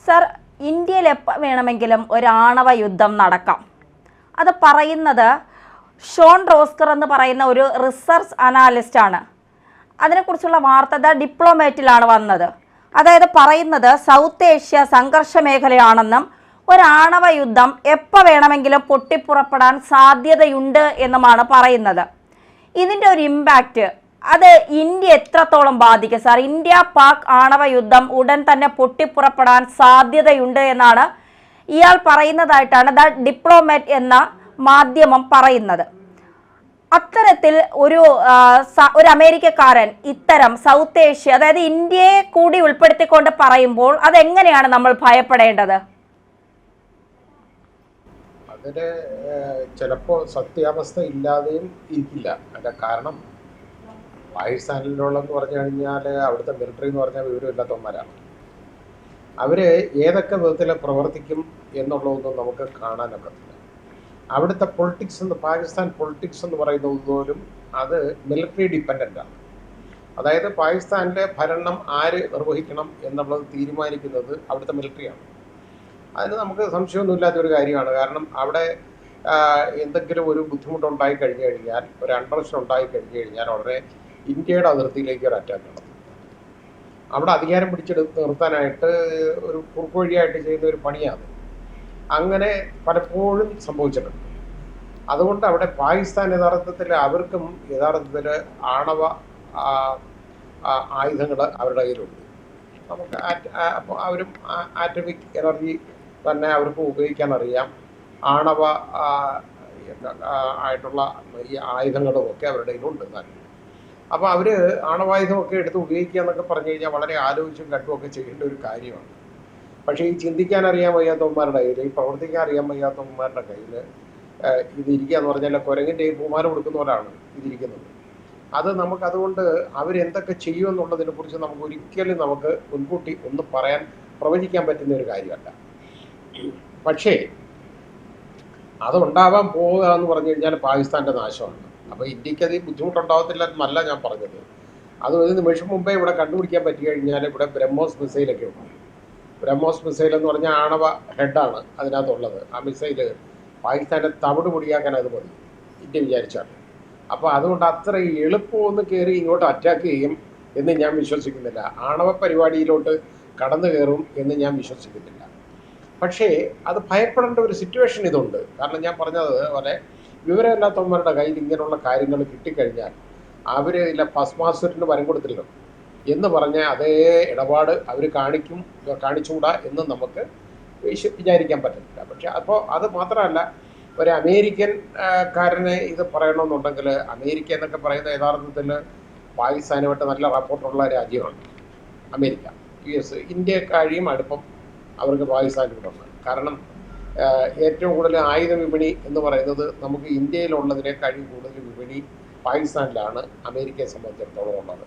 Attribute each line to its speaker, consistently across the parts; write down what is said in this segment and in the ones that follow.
Speaker 1: Sir, ഇന്ത്യയിൽ എപ്പോൾ വേണമെങ്കിലും ഒരു ആണവ യുദ്ധം നടക്കാം. അത് പറയുന്നത് ഷോൺ റോസ്കർ എന്ന് പറയുന്ന ഒരു റിസർച്ച് അനാലിസ്റ്റ് ആണ്. അതിനെക്കുറിച്ചുള്ള വാർത്ത ദ ഡിപ്ലോമാറ്റിലാണ് വന്നത്. അതായത് പറയുന്നത് സൗത്ത് ഏഷ്യ സംഘർഷ മേഖലയാണെന്നും ഒരു ആണവ യുദ്ധം എപ്പോൾ വേണമെങ്കിലും പൊട്ടിപ്പുറപ്പെടാൻ സാധ്യതയുണ്ട് എന്നുമാണ് പറയുന്നത്. ഇതിൻ്റെ ഒരു ഇമ്പാക്റ്റ് അത് ഇന്ത്യ എത്രത്തോളം ബാധിക്കും സാർ? ഇന്ത്യ പാക് ആണവ യുദ്ധം ഉടൻ തന്നെ പൊട്ടിപ്പുറപ്പെടാൻ സാധ്യതയുണ്ട് എന്നാണ് ഇയാൾ പറയുന്നതായിട്ടാണ് ദ ഡിപ്ലോമാറ്റ് എന്ന മാധ്യമം പറയുന്നത്. അത്തരത്തിൽ ഒരു അമേരിക്കക്കാരൻ ഇത്തരം സൗത്ത് ഏഷ്യ, അതായത് ഇന്ത്യയെ കൂടി ഉൾപ്പെടുത്തിക്കൊണ്ട് പറയുമ്പോൾ അതെങ്ങനെയാണ് നമ്മൾ ഭയപ്പെടേണ്ടത്?
Speaker 2: അതിന് ചിലപ്പോൾ സത്യാവസ്ഥ ഇല്ലാതെയും ഇരിക്കില്ല. അതിൻ്റെ കാരണം പാകിസ്ഥാനിലുള്ളതെന്ന് പറഞ്ഞു കഴിഞ്ഞാൽ അവിടുത്തെ മിലിറ്ററി എന്ന് പറഞ്ഞാൽ വിവരമില്ലാത്തവന്മാരാണ്. അവർ ഏതൊക്കെ വിധത്തിൽ പ്രവർത്തിക്കും എന്നുള്ളതൊന്നും നമുക്ക് കാണാനൊക്കത്തില്ല. അവിടുത്തെ പാകിസ്ഥാൻ പൊളിറ്റിക്സ് എന്ന് പറയുന്നത് പോലും അത് മിലിറ്ററി ഡിപ്പെൻഡൻ്റാണ്. അതായത് പാകിസ്ഥാനിലെ ഭരണം ആര് നിർവഹിക്കണം എന്നുള്ളത് തീരുമാനിക്കുന്നത് അവിടുത്തെ മിലിറ്ററിയാണ്. അതിന് നമുക്ക് സംശയമൊന്നുമില്ലാത്തൊരു കാര്യമാണ്. കാരണം അവിടെ എന്തെങ്കിലും ഒരു ബുദ്ധിമുട്ടുണ്ടായി കഴിഞ്ഞു കഴിഞ്ഞാൽ, ഒരു അണ്ടർഷൻ ഉണ്ടായി കഴിഞ്ഞു കഴിഞ്ഞാൽ ഉടനെ ഇന്ത്യയുടെ അതിർത്തിയിലേക്ക് ഒരു അറ്റാക്ക് നടത്തും. അവിടെ അധികാരം പിടിച്ചെടുത്ത് നിർത്താനായിട്ട് ഒരു കുറുക്കുവഴിയായിട്ട് ചെയ്യുന്ന ഒരു പണിയാണ്. അങ്ങനെ പലപ്പോഴും സംഭവിച്ചിട്ടുണ്ട്. അതുകൊണ്ട് അവിടെ പാകിസ്ഥാൻ യഥാർത്ഥത്തിൽ ആണവ ആയുധങ്ങൾ അവരുടെ കയ്യിലുണ്ട്. നമുക്ക് അവരും ആറ്റമിക് എനർജി തന്നെ അവർക്ക് ഉപയോഗിക്കാൻ അറിയാം. ആണവ ആയിട്ടുള്ള ഈ ആയുധങ്ങളുമൊക്കെ അവരുടെ കയ്യിലുണ്ട് തന്നെ. അപ്പോൾ അവർ ആണവായുധമൊക്കെ എടുത്ത് ഉപയോഗിക്കുക എന്നൊക്കെ പറഞ്ഞു കഴിഞ്ഞാൽ വളരെ ആലോചിച്ചും കണ്ടുമൊക്കെ ചെയ്യേണ്ട ഒരു കാര്യമാണ്. പക്ഷേ ഈ ചിന്തിക്കാൻ അറിയാൻ വയ്യാത്തവന്മാരുടെ കയ്യിൽ, ഈ പ്രവർത്തിക്കാൻ അറിയാൻ വയ്യാത്തവന്മാരുടെ കയ്യിൽ ഇതിരിക്കുക എന്ന് പറഞ്ഞാൽ കുരങ്ങിൻ്റെ ബഹുമാനം കൊടുക്കുന്നവരാണ് ഇതിരിക്കുന്നത്. അത് അതുകൊണ്ട് അവരെന്തൊക്കെ ചെയ്യുമെന്നുള്ളതിനെ കുറിച്ച് നമുക്ക് മുൻകൂട്ടി ഒന്നും പ്രവചിക്കാൻ പറ്റുന്ന ഒരു കാര്യമല്ല. പക്ഷേ അതുണ്ടാവാൻ പോവുക എന്ന് പറഞ്ഞു കഴിഞ്ഞാൽ പാകിസ്ഥാൻ്റെ നാശമാണ്. അപ്പോൾ ഇന്ത്യക്ക് അത് ബുദ്ധിമുട്ടുണ്ടാവത്തില്ല എന്നല്ല ഞാൻ പറഞ്ഞത്. അത് ഒരു നിമിഷം മുമ്പേ ഇവിടെ കണ്ടുപിടിക്കാൻ പറ്റി കഴിഞ്ഞാൽ ഇവിടെ ബ്രഹ്മോസ് മിസൈലൊക്കെ ഉണ്ട്. ബ്രഹ്മോസ് മിസൈൽ എന്ന് പറഞ്ഞാൽ ആണവ ഹെഡാണ് അതിനകത്തുള്ളത്. ആ മിസൈല് പാകിസ്ഥാൻ്റെ തവിട് പൊടിയാക്കാൻ അത് മതി ഇന്ത്യ വിചാരിച്ചാണ്. അപ്പോൾ അതുകൊണ്ട് അത്ര എളുപ്പമൊന്ന് കയറി ഇങ്ങോട്ട് അറ്റാക്ക് ചെയ്യും എന്ന് ഞാൻ വിശ്വസിക്കുന്നില്ല. ആണവ പരിപാടിയിലോട്ട് കടന്നു കയറും എന്ന് ഞാൻ വിശ്വസിക്കുന്നില്ല. പക്ഷേ അത് ഭയപ്പെടേണ്ട ഒരു സിറ്റുവേഷൻ ഇതുണ്ട്. കാരണം ഞാൻ പറഞ്ഞത് പോലെ വിവരമില്ലാത്തവന്മാരുടെ കയ്യിൽ ഇങ്ങനെയുള്ള കാര്യങ്ങൾ കിട്ടിക്കഴിഞ്ഞാൽ അവർ ഇല്ല ഭസ്മാസുരന് വരം കൊടുത്തില്ല എന്ന് പറഞ്ഞാൽ അതേ ഇടപാട് അവർ കാണിച്ചുകൂടാ എന്ന് നമുക്ക് വിചാരിക്കാൻ പറ്റത്തില്ല. പക്ഷെ അപ്പോൾ അത് മാത്രമല്ല, ഒരു അമേരിക്കൻ കാരനെ ഇത് പറയണമെന്നുണ്ടെങ്കിൽ, അമേരിക്ക എന്നൊക്കെ പറയുന്ന യഥാർത്ഥത്തിൽ പാകിസ്ഥാനുമായിട്ട് നല്ല റപ്പോർട്ടുള്ള രാജ്യമാണ് അമേരിക്ക. US ഇന്ത്യക്കാഴിയും അടുപ്പം അവർക്ക് പാകിസ്ഥാനിലൂടെയാണ്. കാരണം ഏറ്റവും കൂടുതൽ ആയുധ വിപണി എന്ന് പറയുന്നത് നമുക്ക് ഇന്ത്യയിലുള്ളതിനേക്കാളും കൂടുതൽ വിപണി പാകിസ്ഥാനിലാണ് അമേരിക്കയെ സംബന്ധിച്ചിടത്തോളം ഉള്ളത്.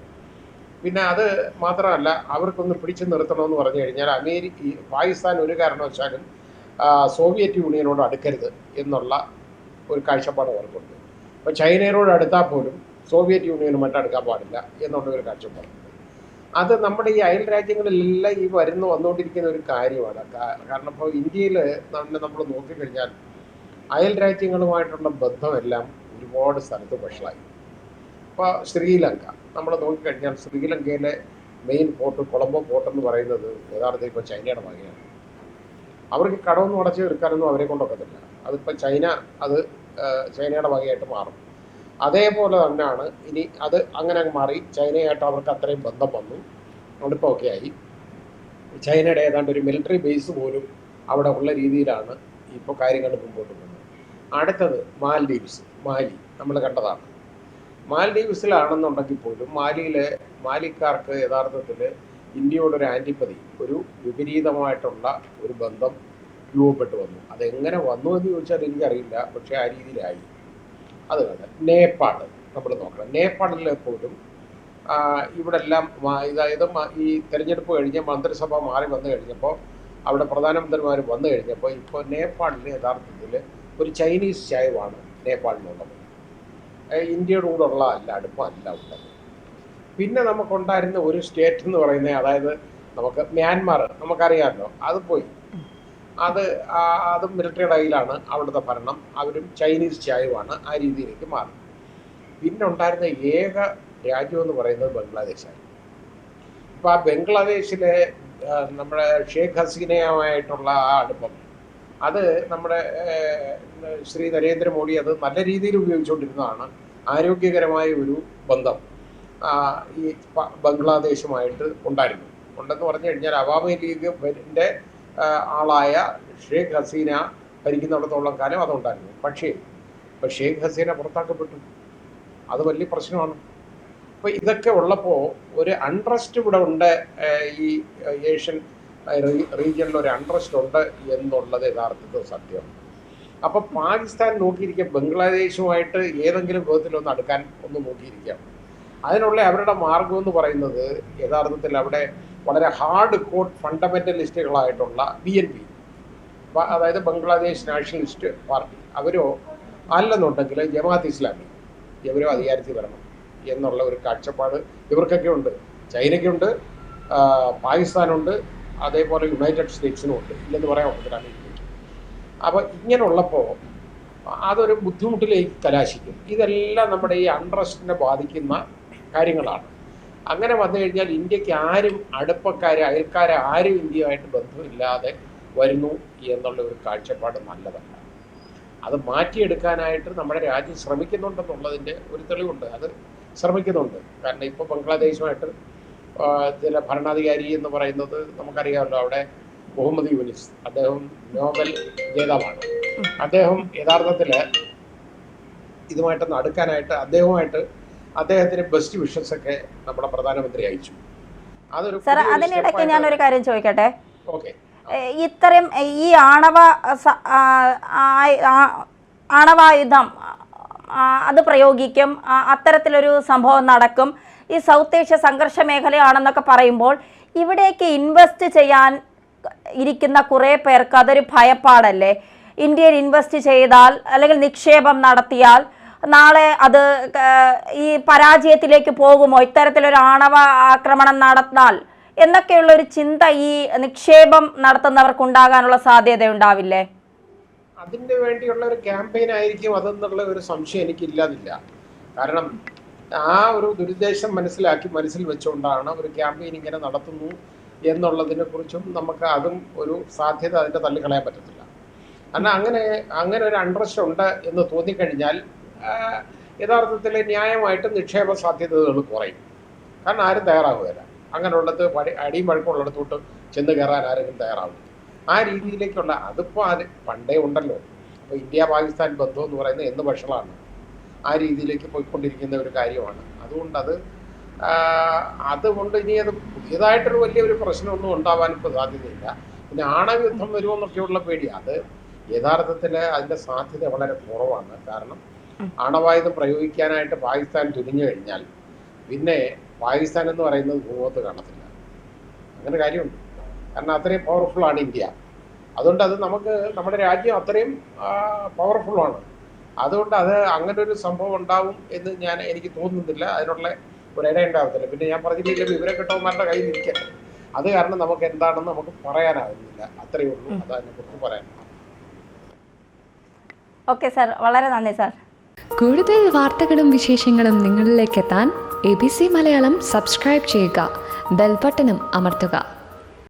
Speaker 2: പിന്നെ അത് മാത്രമല്ല, അവർക്കൊന്ന് പിടിച്ചു നിർത്തണമെന്ന് പറഞ്ഞു കഴിഞ്ഞാൽ പാകിസ്ഥാൻ ഒരു കാരണവശാലും സോവിയറ്റ് യൂണിയനോട് അടുക്കരുത് എന്നുള്ള ഒരു കാഴ്ചപ്പാട് അവർക്കുണ്ട്. അപ്പോൾ ചൈനയോട് അടുത്താൽ പോലും സോവിയറ്റ് യൂണിയനുമായിട്ട് അടുക്കാൻ പാടില്ല എന്നുള്ള ഒരു കാഴ്ചപ്പാടുണ്ട്. അത് നമ്മുടെ ഈ അയൽ രാജ്യങ്ങളിലെല്ലാം ഈ വന്നുകൊണ്ടിരിക്കുന്ന ഒരു കാര്യമാണ്. കാരണം ഇപ്പോൾ ഇന്ത്യയിൽ നമ്മൾ നോക്കിക്കഴിഞ്ഞാൽ അയൽ രാജ്യങ്ങളുമായിട്ടുള്ള ബന്ധമെല്ലാം ഒരുപാട് സ്ഥലത്ത് വഷളായി. ഇപ്പോൾ ശ്രീലങ്ക നമ്മൾ നോക്കിക്കഴിഞ്ഞാൽ ശ്രീലങ്കയിലെ മെയിൻ പോർട്ട് കൊളംബോ പോർട്ട് എന്ന് പറയുന്നത് യഥാർത്ഥത്തിൽ ഇപ്പോൾ ചൈനയുടെ വകയാണ്. അവർക്ക് കടമൊന്നും അടച്ച് എടുക്കാനൊന്നും അവരെ കൊണ്ടൊക്കത്തില്ല. അതിപ്പോൾ ചൈനയുടെ വകയായിട്ട് മാറും. അതേപോലെ തന്നെയാണ് ഇനി അത് അങ്ങനെ മാറി ചൈനയായിട്ട് അവർക്ക് അത്രയും ബന്ധം വന്നു, അടുപ്പമൊക്കെ ആയി. ചൈനയുടെ ഏതാണ്ട് ഒരു മിലിറ്ററി ബേസ് പോലും അവിടെ ഉള്ള രീതിയിലാണ് ഇപ്പോൾ കാര്യങ്ങൾ മുമ്പോട്ട് പോകുന്നത്. അടുത്തത് മാലി നമ്മൾ കണ്ടതാണ്. മാൽഡീവ്സിലാണെന്നുണ്ടെങ്കിൽ പോലും മാലിക്കാർക്ക് യഥാർത്ഥത്തിൽ ഇന്ത്യയോടൊരു ആൻറ്റിപ്പതി, ഒരു വിപരീതമായിട്ടുള്ള ഒരു ബന്ധം രൂപപ്പെട്ടു വന്നു. അതെങ്ങനെ വന്നു എന്ന് ചോദിച്ചാൽ എനിക്കറിയില്ല, പക്ഷേ ആ രീതിയിലായി. അത് കണ്ട് നേപ്പാൾ നമ്മൾ നോക്കണം. നേപ്പാളിൽ പോലും ഇവിടെ എല്ലാം അതായത് ഈ തെരഞ്ഞെടുപ്പ് കഴിഞ്ഞ് മന്ത്രിസഭ മാറി വന്നു കഴിഞ്ഞപ്പോൾ, അവിടെ പ്രധാനമന്ത്രിമാർ വന്നു കഴിഞ്ഞപ്പോൾ ഇപ്പോൾ നേപ്പാളിൽ യഥാർത്ഥത്തിൽ ഒരു ചൈനീസ് ചായവാണ് നേപ്പാളിനുള്ളത്. ഇന്ത്യയുടെ കൂടെ ഉള്ള അടുപ്പമല്ല ഉള്ളത്. പിന്നെ നമുക്കുണ്ടായിരുന്ന ഒരു സ്റ്റേറ്റ് എന്ന് പറയുന്നത്, അതായത് നമുക്ക് മ്യാൻമാർ നമുക്കറിയാമല്ലോ, അത് പോയി. അതും മിലിറ്ററിയുടെ കയ്യിലാണ് അവിടുത്തെ ഭരണം. അവരും ചൈനീസ് ചായവുമാണ്, ആ രീതിയിലേക്ക് മാറി. പിന്നെ ഉണ്ടായിരുന്ന ഏക രാജ്യമെന്ന് പറയുന്നത് ബംഗ്ലാദേശാണ്. ഇപ്പോൾ ആ ബംഗ്ലാദേശിലെ നമ്മുടെ ഷേഖ് ഹസീനയുമായിട്ടുള്ള ആ അടുപ്പം, അത് നമ്മുടെ ശ്രീ നരേന്ദ്രമോദി അത് നല്ല രീതിയിൽ ഉപയോഗിച്ചുകൊണ്ടിരുന്നതാണ്. ആരോഗ്യകരമായ ഒരു ബന്ധം ഈ ബംഗ്ലാദേശുമായിട്ട് ഉണ്ടെന്ന് പറഞ്ഞു കഴിഞ്ഞാൽ അവാമി ലീഗിൻ്റെ ആളായ ഷേഖ് ഹസീന ഭരിക്കുന്നിടത്തോളം കാലം അതുണ്ടായിരുന്നു. പക്ഷേ ഇപ്പോൾ ഷേഖ് ഹസീന പുറത്താക്കപ്പെട്ടു, അത് വലിയ പ്രശ്നമാണ്. അപ്പോൾ ഇതൊക്കെ ഉള്ളപ്പോൾ ഒരു അൺട്രസ്റ്റ് ഇവിടെ ഉണ്ട്, ഈ ഏഷ്യൻ റീജിയനിൽ ഒരു അൺട്രസ്റ്റ് ഉണ്ട് എന്നുള്ളത് യഥാർത്ഥത്തിൽ സത്യമാണ്. അപ്പോൾ പാകിസ്ഥാൻ നോക്കിയിരിക്കുക ബംഗ്ലാദേശുമായിട്ട് ഏതെങ്കിലും വിധത്തിലൊന്ന് അടുക്കാൻ ഒന്ന് നോക്കിയിരിക്കുകയാണ്. അതിനുള്ള അവരുടെ മാർഗം എന്ന് പറയുന്നത് യഥാർത്ഥത്തിൽ അവിടെ വളരെ ഹാർഡ് കോർ ഫണ്ടമെൻ്റലിസ്റ്റുകളായിട്ടുള്ള BNP, അതായത് ബംഗ്ലാദേശ് നാഷണലിസ്റ്റ് പാർട്ടി, അവരോ അല്ലെന്നുണ്ടെങ്കിൽ ജമാഅത്ത് ഇസ്ലാമി, ഇവരോ അധികാരത്തിൽ വരണം എന്നുള്ള ഒരു കാഴ്ചപ്പാട് ഇവർക്കൊക്കെ ഉണ്ട്. ചൈനയ്ക്കുണ്ട്, പാകിസ്ഥാനുണ്ട്, അതേപോലെ യുണൈറ്റഡ് സ്റ്റേറ്റ്സിനും ഉണ്ട്, ഇല്ലെന്ന് പറയാൻ ഒക്കത്തില്ല അമേരിക്കയ്ക്ക്. അപ്പോൾ ഇങ്ങനെയുള്ളപ്പോൾ അതൊരു ബുദ്ധിമുട്ടിലേക്ക് കലാശിക്കും. ഇതെല്ലാം നമ്മുടെ ഈ അൺട്രസ്റ്റിനെ ബാധിക്കുന്ന കാര്യങ്ങളാണ്. അങ്ങനെ വന്നു കഴിഞ്ഞാൽ ഇന്ത്യക്ക് ആരും അയൽക്കാരെ ആരും ഇന്ത്യയുമായിട്ട് ബന്ധമില്ലാതെ വരുന്നു എന്നുള്ള ഒരു കാഴ്ചപ്പാട് നല്ലതല്ല. അത് മാറ്റിയെടുക്കാനായിട്ട് നമ്മുടെ രാജ്യം ശ്രമിക്കുന്നുണ്ടെന്നുള്ളതിൻ്റെ ഒരു തെളിവുണ്ട്. അത് ശ്രമിക്കുന്നുണ്ട്. കാരണം ഇപ്പോൾ ബംഗ്ലാദേശുമായിട്ട് ചില ഭരണാധികാരി എന്ന് പറയുന്നത് നമുക്കറിയാമല്ലോ, അവിടെ മുഹമ്മദ് യൂനിസ്, അദ്ദേഹം നോബൽ ജേതാവാണ്. അദ്ദേഹം യഥാർത്ഥത്തിൽ ഇതുമായിട്ടൊന്ന് അടുക്കാനായിട്ട് അദ്ദേഹത്തിന് ബെസ്റ്റ് വിഷസ് ഒക്കെ നമ്മുടെ പ്രധാനമന്ത്രി അയച്ചു. അതൊരു
Speaker 1: സാർ, അതിനിടയ്ക്ക് ഞാനൊരു കാര്യം ചോദിക്കട്ടെ.
Speaker 2: ഓക്കെ,
Speaker 1: ഇത്തരം ഈ ആണവായുധം അത് പ്രയോഗിക്കും, അത്തരത്തിലൊരു സംഭവം നടക്കും, ഈ സൗത്ത് ഏഷ്യ സംഘർഷ മേഖലയാണെന്നൊക്കെ പറയുമ്പോൾ ഇവിടേക്ക് ഇൻവെസ്റ്റ് ചെയ്യാൻ ഇരിക്കുന്ന കുറേ പേർക്ക് അതൊരു ഭയപ്പാടല്ലേ? ഇന്ത്യയിൽ ഇൻവെസ്റ്റ് ചെയ്താൽ അല്ലെങ്കിൽ നിക്ഷേപം നടത്തിയാൽ നാളെ അത് ഈ പരാജയത്തിലേക്ക് പോകുമോ, ഇത്തരത്തിലൊരു ആണവ ആക്രമണം നടന്നാൽ എന്നൊക്കെയുള്ളൊരു ചിന്ത ഈ നിക്ഷേപം നടത്തുന്നവർക്ക് ഉണ്ടാകാനുള്ള സാധ്യത ഉണ്ടാവില്ലേ?
Speaker 2: അതിന് വേണ്ടിയുള്ള ഒരു ക്യാമ്പയിൻ ആയിരിക്കും അതെന്നുള്ള ഒരു സംശയം എനിക്കില്ലാതില്ല. കാരണം ആ ഒരു ദുരുദ്ദേശം മനസ്സിൽ വെച്ചുകൊണ്ടാണ് ഒരു ക്യാമ്പയിൻ ഇങ്ങനെ നടത്തുന്നു എന്നുള്ളതിനെ കുറിച്ചും നമുക്ക് അതും ഒരു സാധ്യത അതിൻ്റെ തള്ളിക്കളയാൻ പറ്റത്തില്ല. കാരണം അങ്ങനെ ഒരു അൺട്രസ്റ്റ് ഉണ്ട് എന്ന് തോന്നിക്കഴിഞ്ഞാൽ യഥാർത്ഥത്തിൽ ന്യായമായിട്ട് നിക്ഷേപ സാധ്യതകൾ കുറയും. കാരണം ആരും തയ്യാറാവുകയില്ല. അങ്ങനെയുള്ളത് അടിയും വഴക്കമുള്ളിടത്തോട്ട് ചെന്ന് കയറാൻ ആരെങ്കിലും തയ്യാറാവും. ആ രീതിയിലേക്കുള്ള അതിപ്പോൾ പണ്ടേ ഉണ്ടല്ലോ. അപ്പോൾ ഇന്ത്യ പാകിസ്ഥാൻ ബന്ധം എന്ന് പറയുന്നത് എന്ന് വഷളാണ്. ആ രീതിയിലേക്ക് പോയിക്കൊണ്ടിരിക്കുന്ന ഒരു കാര്യമാണ്. അതുകൊണ്ട് ഇനി അത് പുതിയതായിട്ടൊരു വലിയൊരു പ്രശ്നമൊന്നും ഉണ്ടാവാൻ ഇപ്പോൾ സാധ്യതയില്ല. പിന്നെ ആണവയുദ്ധം വരുമെന്നൊക്കെയുള്ള പേടി, അത് യഥാർത്ഥത്തിൽ അതിൻ്റെ സാധ്യത വളരെ കുറവാണ്. കാരണം ആണവായുധം പ്രയോഗിക്കാനായിട്ട് പാകിസ്ഥാൻ തുനിഞ്ഞു കഴിഞ്ഞാൽ പിന്നെ പാകിസ്ഥാൻ എന്ന് പറയുന്നത് ഭൂമുഖത്ത് കാണത്തില്ല. അങ്ങനെ കാര്യമുണ്ട്. കാരണം അത്രയും പവർഫുള്ളാണ് ഇന്ത്യ. അതുകൊണ്ട് അത് നമ്മുടെ രാജ്യം അത്രയും പവർഫുള്ളാണ്. അതുകൊണ്ട് അങ്ങനെ ഒരു സംഭവം ഉണ്ടാവും എന്ന് എനിക്ക് തോന്നുന്നില്ല. അതിനുള്ള ഒരിട ഉണ്ടാകത്തില്ല. പിന്നെ ഞാൻ പറഞ്ഞിട്ടില്ല, വിവരക്കെട്ടവന്മാരുടെ കയ്യിൽ ഇരിക്കട്ടെ. അത് കാരണം നമുക്ക് എന്താണെന്ന് നമുക്ക് പറയാനാകുന്നില്ല. അത്രയേ ഉള്ളൂ. അത് അതിനെക്കുറിച്ച് പറയാൻ.
Speaker 1: ഓക്കെ സാർ, വളരെ നന്ദി സാർ.
Speaker 3: കൂടുതൽ വാർത്തകളും വിശേഷങ്ങളും നിങ്ങളിലേക്ക് എത്താൻ ABC മലയാളം സബ്സ്ക്രൈബ് ചെയ്യുക, ബെൽ ബട്ടണും അമർത്തുക.